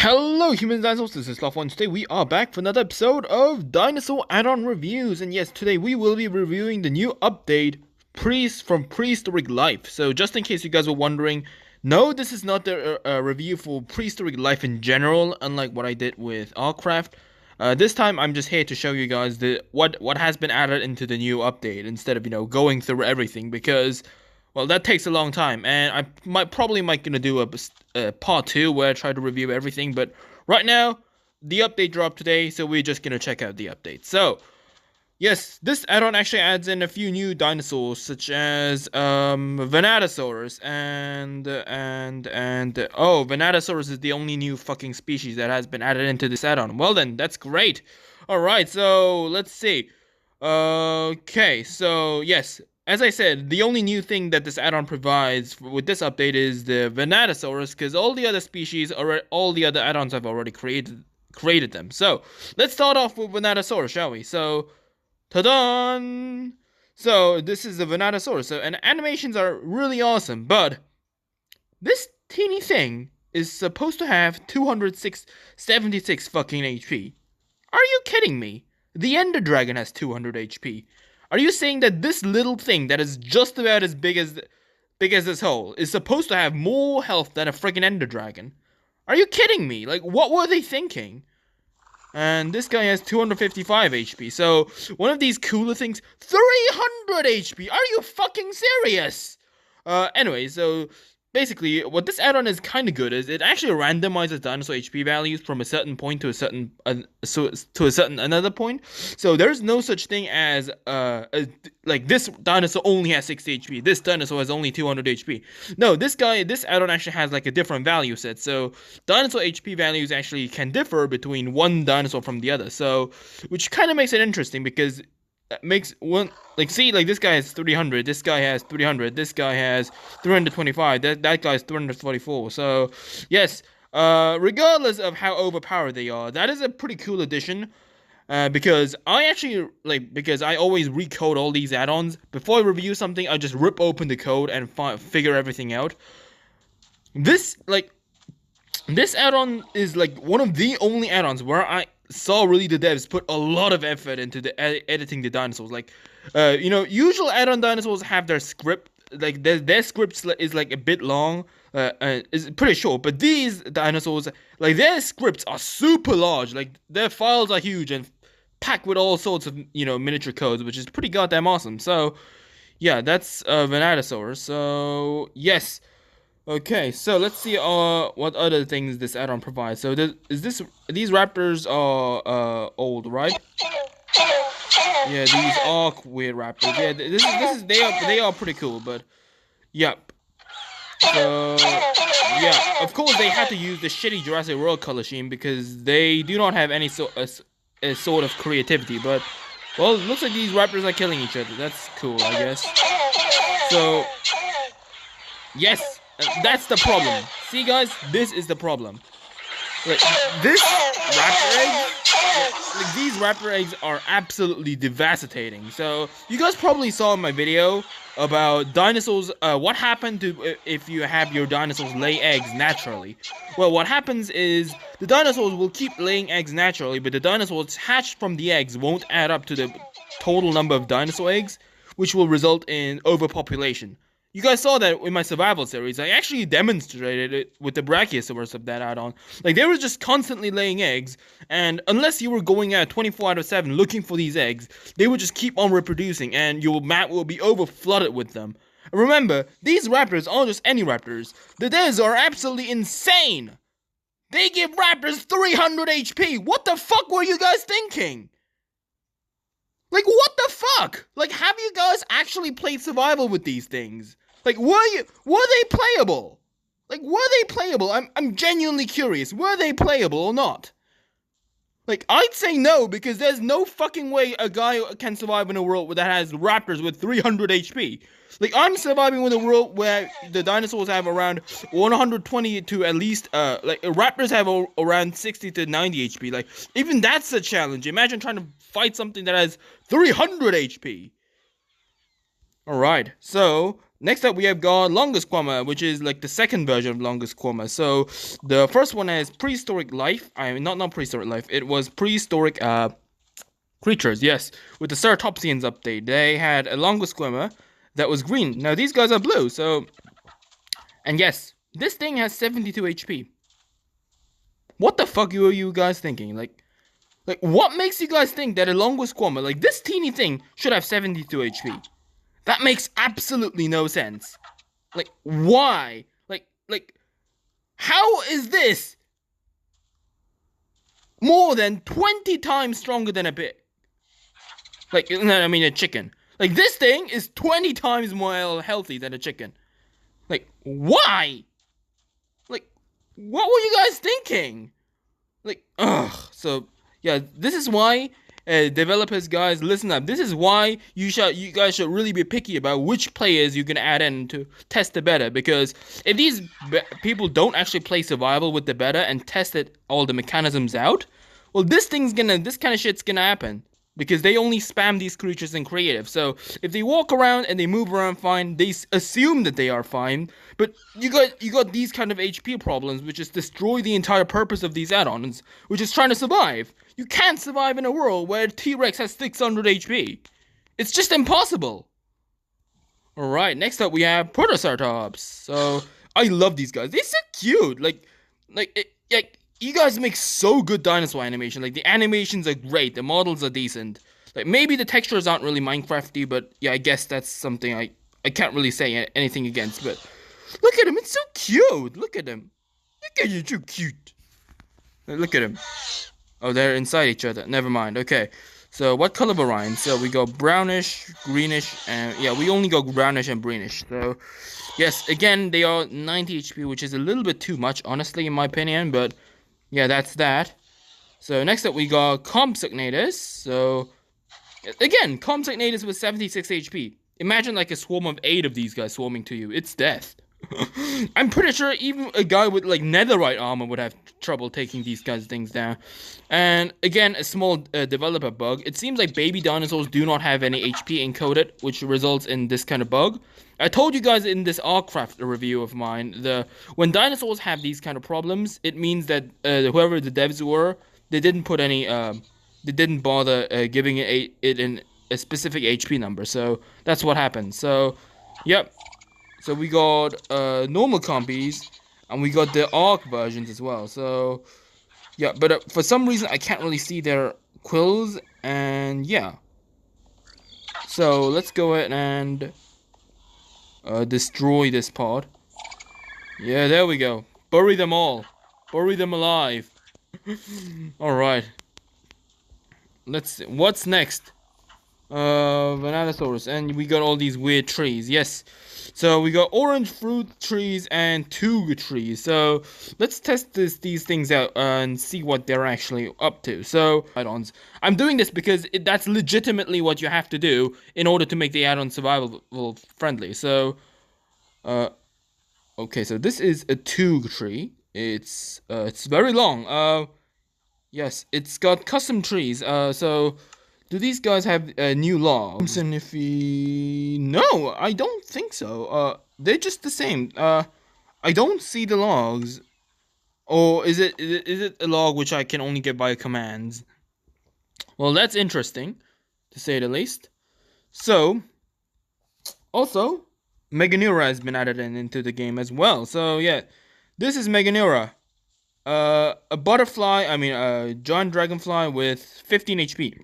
Hello humans and dinosaurs, this is Lopho, and today we are back for another episode of Dinosaur Addon Reviews. And yes, today we will be reviewing the new update from Prehistoric Life. So just in case you guys were wondering, no, this is not the review for Prehistoric Life in general, unlike what I did with Arcraft. This time I'm just here to show you guys what has been added into the new update instead of, going through everything, because well, that takes a long time, and I probably might gonna do a part 2 where I try to review everything, but right now, the update dropped today, so we're just gonna check out the update. So, yes, this add-on actually adds in a few new dinosaurs, such as, Venatosaurus, Venatosaurus is the only new fucking species that has been added into this add-on. Well then, that's great. Alright, so, let's see. Okay, so, yes. As I said, the only new thing that this add-on provides with this update is the Venatosaurus, because all the other species, all the other add-ons have already created them. So, let's start off with Venatosaurus, shall we? So, ta-da! So, this is the Venatosaurus. So, and animations are really awesome, but this teeny thing is supposed to have 276 fucking HP. Are you kidding me? The Ender Dragon has 200 HP. Are you saying that this little thing that is just about as big as this hole is supposed to have more health than a friggin' Ender Dragon? Are you kidding me? Like, what were they thinking? And this guy has 255 HP, so one of these cooler things, 300 HP! Are you fucking serious? Anyway, so basically, what this add-on is kind of good is it actually randomizes dinosaur HP values from a certain point to a certain another point. So there's no such thing as like this dinosaur only has 60 HP. This dinosaur has only 200 HP. No, this add-on actually has like a different value set. So dinosaur HP values actually can differ between one dinosaur from the other. So which kind of makes it interesting because makes one like see like this guy has 300, this guy has 300, this guy has 325, that guy has 344. So yes, regardless of how overpowered they are, that is a pretty cool addition. Because I always recode all these add-ons before I review something. I just rip open the code and figure everything out. This add-on is like one of the only add-ons where I saw really the devs put a lot of effort into editing the dinosaurs. Like, usual add-on dinosaurs have their script, like their script is like a bit long, is pretty short. But these dinosaurs, like their scripts are super large. Like their files are huge and packed with all sorts of miniature codes, which is pretty goddamn awesome. So, yeah, that's Venatosaurus. So yes. Okay, so let's see what other things this add-on provides. So these raptors are old, right? Yeah, these are weird raptors. Yeah, they are pretty cool, but yep. So yeah, of course they had to use the shitty Jurassic World color scheme because they do not have any sort of creativity. But well, it looks like these raptors are killing each other. That's cool, I guess. So yes. That's the problem. See, guys, this is the problem. Like, these raptor eggs are absolutely devastating. So, you guys probably saw in my video about dinosaurs, what happened to if you have your dinosaurs lay eggs naturally. Well, what happens is, the dinosaurs will keep laying eggs naturally, but the dinosaurs hatched from the eggs won't add up to the total number of dinosaur eggs, which will result in overpopulation. You guys saw that in my survival series. I actually demonstrated it with the Brachiosaurus of that add-on. Like, they were just constantly laying eggs, and unless you were going out 24 out of 7 looking for these eggs, they would just keep on reproducing, and your map will be over-flooded with them. Remember, these raptors aren't just any raptors. The devs are absolutely insane! They give raptors 300 HP! What the fuck were you guys thinking? Like, what the fuck? Like, have you guys actually played survival with these things? Like, were they playable? Like, were they playable? I'm genuinely curious. Were they playable or not? Like, I'd say no, because there's no fucking way a guy can survive in a world that has raptors with 300 HP. Like, I'm surviving in a world where the dinosaurs have around 120 to at least, like, raptors have around 60 to 90 HP. Like, even that's a challenge. Imagine trying to fight something that has 300 HP. Alright, so Next up, we have got Longest Quama, which is like the second version of Longest Quama. So the first one has Prehistoric Life. I mean, not Prehistoric Life. It was Prehistoric Creatures. Yes, with the Ceratopsians update, they had a Longest Quama that was green. Now these guys are blue. So, and yes, this thing has 72 HP. What the fuck are you guys thinking? Like what makes you guys think that a Longest Quama, like this teeny thing, should have 72 HP? That makes absolutely no sense. Like, why? Like, how is this more than 20 times stronger than a pig? Like, I mean a chicken. Like, this thing is 20 times more healthy than a chicken. Like, why? Like, what were you guys thinking? Like, ugh. So, yeah, this is why developers, guys, listen up. This is why you guys should really be picky about which players you're gonna add in to test the beta, because if these people don't actually play survival with the beta and test all the mechanisms out, well, this kind of shit's gonna happen. Because they only spam these creatures in creative. So if they walk around and they move around fine, they assume that they are fine. But you got these kind of HP problems, which is destroy the entire purpose of these add-ons, which is trying to survive. You can't survive in a world where T-Rex has 600 HP. It's just impossible. Alright, next up we have Protoceratops. So I love these guys. They're so cute. Like you guys make so good dinosaur animation. Like, the animations are great. The models are decent. Like, maybe the textures aren't really Minecrafty, but yeah, I guess that's something I can't really say anything against. But look at him. It's so cute. Look at him. Look at you. Too cute. Look at him. Oh, they're inside each other. Never mind. Okay. So, what color of Orion? So, we go brownish, greenish, and yeah, we only go brownish and greenish. So, yes, again, they are 90 HP, which is a little bit too much, honestly, in my opinion, but yeah, that's that. So next up we got Compsognathus. So again, Compsognathus with 76 HP. Imagine like a swarm of 8 of these guys swarming to you. It's death. I'm pretty sure even a guy with like netherite armor would have trouble taking these guys things down. And again, a small developer bug. It seems like baby dinosaurs do not have any HP encoded, which results in this kind of bug. I told you guys in this Artcraft review of mine, when dinosaurs have these kind of problems, it means that whoever the devs were, they didn't put any, they didn't bother giving it a specific HP number. So that's what happened. So, yep. So we got normal compies, and we got the ARC versions as well. So, yeah, but for some reason I can't really see their quills, and yeah. So let's go ahead and destroy this pod. Yeah, there we go. Bury them all. Bury them alive. Alright. Let's see. What's next? Bananasaurus. And we got all these weird trees. Yes. So we got orange fruit trees and tuga trees. So let's test these things out and see what they're actually up to. So add-ons. I'm doing this because that's legitimately what you have to do in order to make the add-on survival friendly. So, okay. So this is a tuga tree. It's very long. Yes, it's got custom trees. So. Do these guys have new logs? And if no, I don't think so. They're just the same. I don't see the logs. Or is it a log which I can only get by commands? Well, that's interesting, to say the least. So, also, Meganeura has been added into the game as well. So yeah, this is Meganeura. A butterfly. I mean, a giant dragonfly with 15 HP.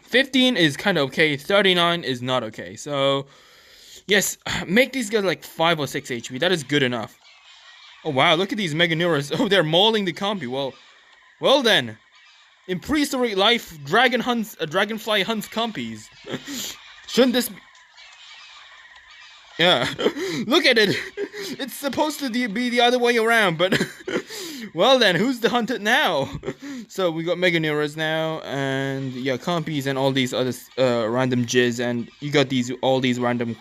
15 is kind of okay, 39 is not okay. So, yes, make these guys like 5 or 6 HP. That is good enough. Oh, wow, look at these Meganeuras. Oh, they're mauling the compy. Well then. In prehistoric life, dragonfly hunts compies. Shouldn't this be... Yeah, look at it. It's supposed to be the other way around, but well then, who's the hunted now? So we got Meganeuras now, and yeah, compies and all these other random jizz, and you got all these random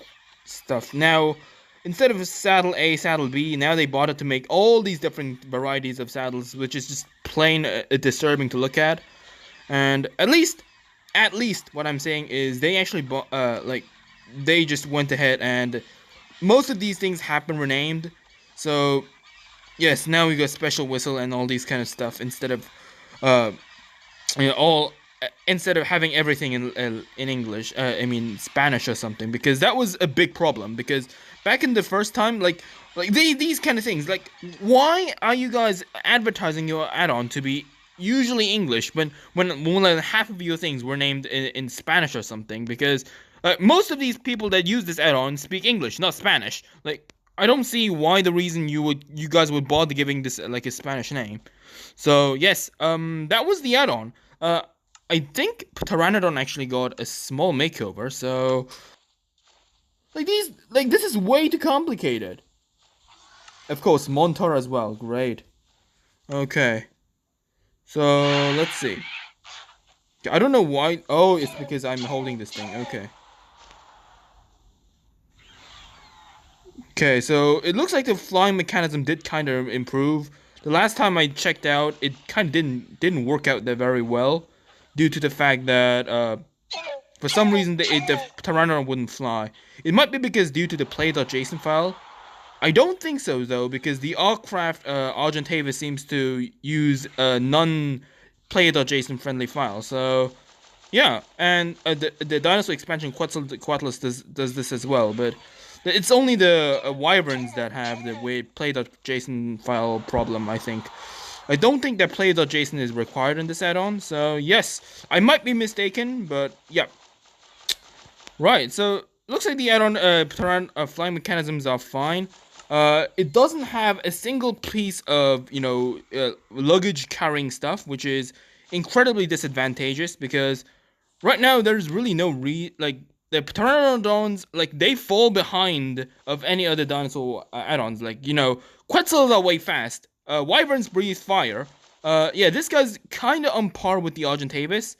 stuff. Now, instead of saddle A, saddle B, now they bought it to make all these different varieties of saddles, which is just plain disturbing to look at. And at least what I'm saying is they actually they just went ahead and most of these things have been renamed. So yes, now we got special whistle and all these kind of stuff instead of uh all instead of having everything in English. I mean Spanish or something, because that was a big problem. Because back in the first time, like these kind of things, like why are you guys advertising your add-on to be usually English when more than half of your things were named in Spanish or something? Because most of these people that use this add-on speak English, not Spanish. Like I don't see why the reason you guys would bother giving this like a Spanish name. So yes, that was the add-on. I think Pteranodon actually got a small makeover. So like this is way too complicated. Of course, Montor as well. Great. Okay. So let's see. I don't know why. Oh, it's because I'm holding this thing. Okay. Okay, so it looks like the flying mechanism did kind of improve. The last time I checked out, it kind of didn't work out there very well, due to the fact that for some reason the Pteranodon wouldn't fly. It might be because due to the play.json file. I don't think so though, because the Arcraft Argentavis seems to use a non-play.json friendly file. So yeah, and the Dinosaur expansion Quetzalus does this as well, but it's only the Wyverns that have the weird play.json file problem, I think. I don't think that play.json is required in this add-on, so yes, I might be mistaken, but yeah. Right, so looks like the add-on flying mechanisms are fine. It doesn't have a single piece of, luggage carrying stuff, which is incredibly disadvantageous because right now there's really no the Pteranodons, like, they fall behind of any other dinosaur add-ons. Like, Quetzals are way fast. Wyverns breathe fire. Yeah, this guy's kind of on par with the Argentavis.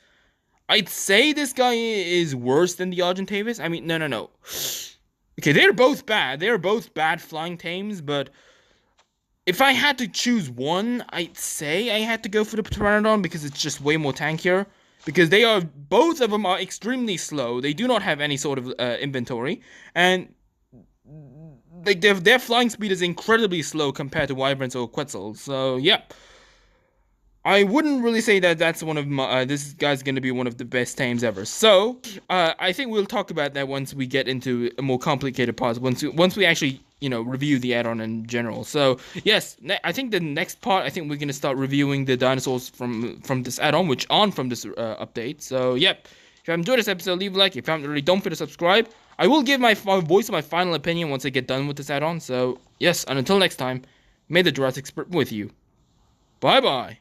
I'd say this guy is worse than the Argentavis. I mean, no. Okay, they're both bad. They're both bad flying tames, but if I had to choose one, I'd say I had to go for the Pteranodon because it's just way more tankier. Because both of them are extremely slow. They do not have any sort of inventory, and like their flying speed is incredibly slow compared to Wyverns or Quetzals. So yeah, I wouldn't really say that that's one of my. This guy's gonna be one of the best tames ever. So I think we'll talk about that once we get into a more complicated parts. Once we actually review the add-on in general. So yes, I think the next part, I think we're gonna start reviewing the dinosaurs from this add-on, which aren't from this update. So yep, if you enjoyed this episode, leave a like. If you haven't already, don't forget to subscribe. I will give my voice my final opinion once I get done with this add-on. So yes, and until next time, may the Jurassic Spirit with you. Bye bye.